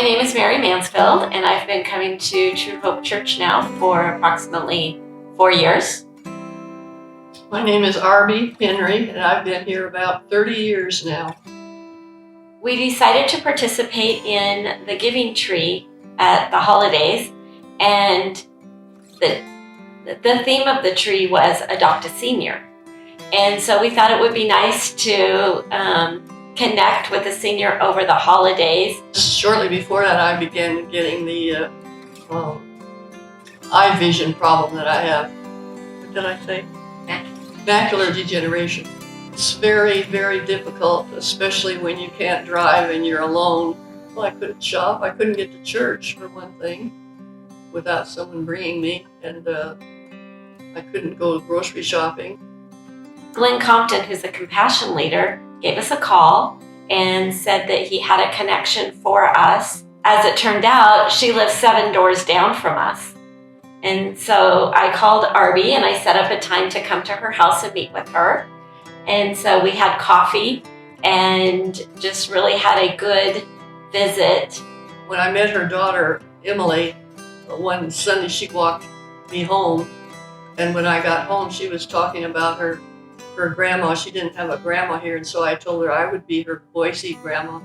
name is Mary Mansfield, and I've been coming to True Hope Church now for approximately 4 years. My name is Arbie Henry, and I've been here about 30 years now. We decided to participate in the Giving Tree at the holidays, and the theme of the tree was Adopt a Senior. And so we thought it would be nice to connect with a senior over the holidays. Shortly before that, I began getting the eye vision problem that I have. What did I say? Macular degeneration. It's very, very difficult, especially when you can't drive and you're alone. Well, I couldn't shop. I couldn't get to church, for one thing, without someone bringing me. And I couldn't go grocery shopping. Glenn Compton, who's the compassion leader, gave us a call and said that he had a connection for us. As it turned out, she lives 7 doors down from us. And so I called Arbie and I set up a time to come to her house and meet with her. And so we had coffee and just really had a good visit. When I met her daughter, Emily, one Sunday she walked me home. And when I got home, she was talking about her grandma. She didn't have a grandma here, and so I told her I would be her Boise grandma.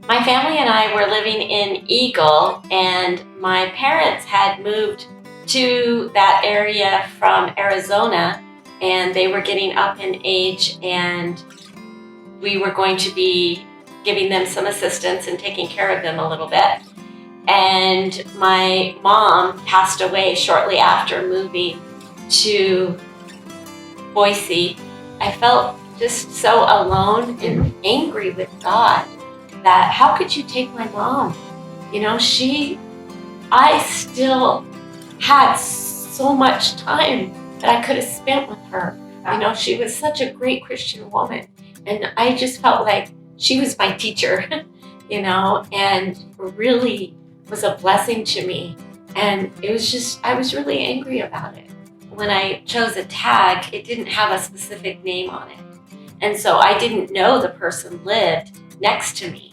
My family and I were living in Eagle, and my parents had moved to that area from Arizona, and they were getting up in age, and we were going to be giving them some assistance and taking care of them a little bit. And my mom passed away shortly after moving to Boise. I felt just so alone and angry with God that how could you take my mom? You know, I still had so much time that I could have spent with her. You know, she was such a great Christian woman. And I just felt like she was my teacher, you know, and really was a blessing to me. And I was really angry about it. When I chose a tag, it didn't have a specific name on it. And so I didn't know the person lived next to me.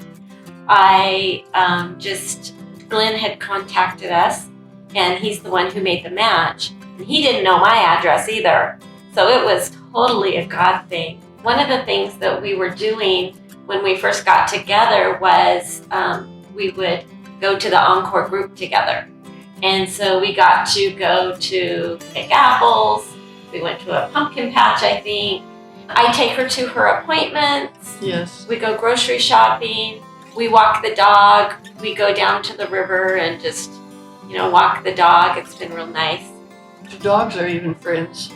Glenn had contacted us, and he's the one who made the match. And he didn't know my address either. So it was totally a God thing. One of the things that we were doing when we first got together was we would go to the Encore group together. And so we got to go to pick apples. We went to a pumpkin patch, I think. I take her to her appointments. Yes. We go grocery shopping. We walk the dog. We go down to the river and just, walk the dog. It's been real nice. The dogs are even friends.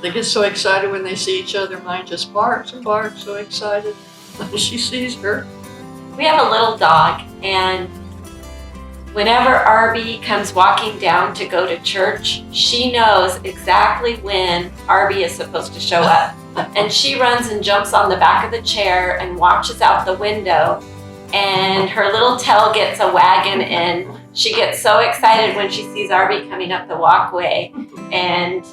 They get so excited when they see each other. Mine just barks and barks, so excited when she sees her. We have a little dog, and whenever Arbie comes walking down to go to church, she knows exactly when Arbie is supposed to show up. And she runs and jumps on the back of the chair and watches out the window. And her little tail gets a wagging, and she gets so excited when she sees Arbie coming up the walkway. And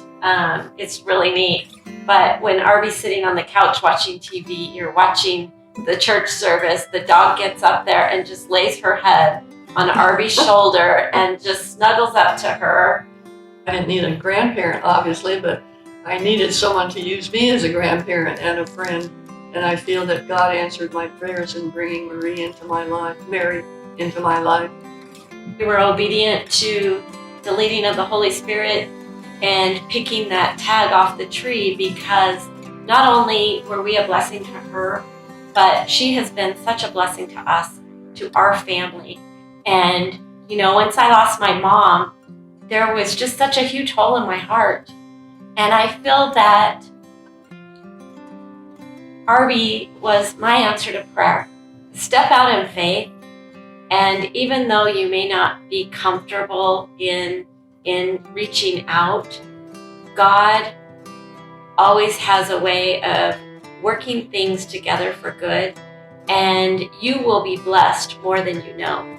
it's really neat. But when Arbie's sitting on the couch watching TV or watching the church service, the dog gets up there and just lays her head on Arbie's shoulder and just snuggles up to her. I didn't need a grandparent, obviously, but I needed someone to use me as a grandparent and a friend. And I feel that God answered my prayers in bringing Mary into my life. We were obedient to the leading of the Holy Spirit and picking that tag off the tree, because not only were we a blessing to her, but she has been such a blessing to us, to our family. And, once I lost my mom, there was just such a huge hole in my heart. And I feel that Arbie was my answer to prayer. Step out in faith. And even though you may not be comfortable in reaching out, God always has a way of working things together for good. And you will be blessed more than you know.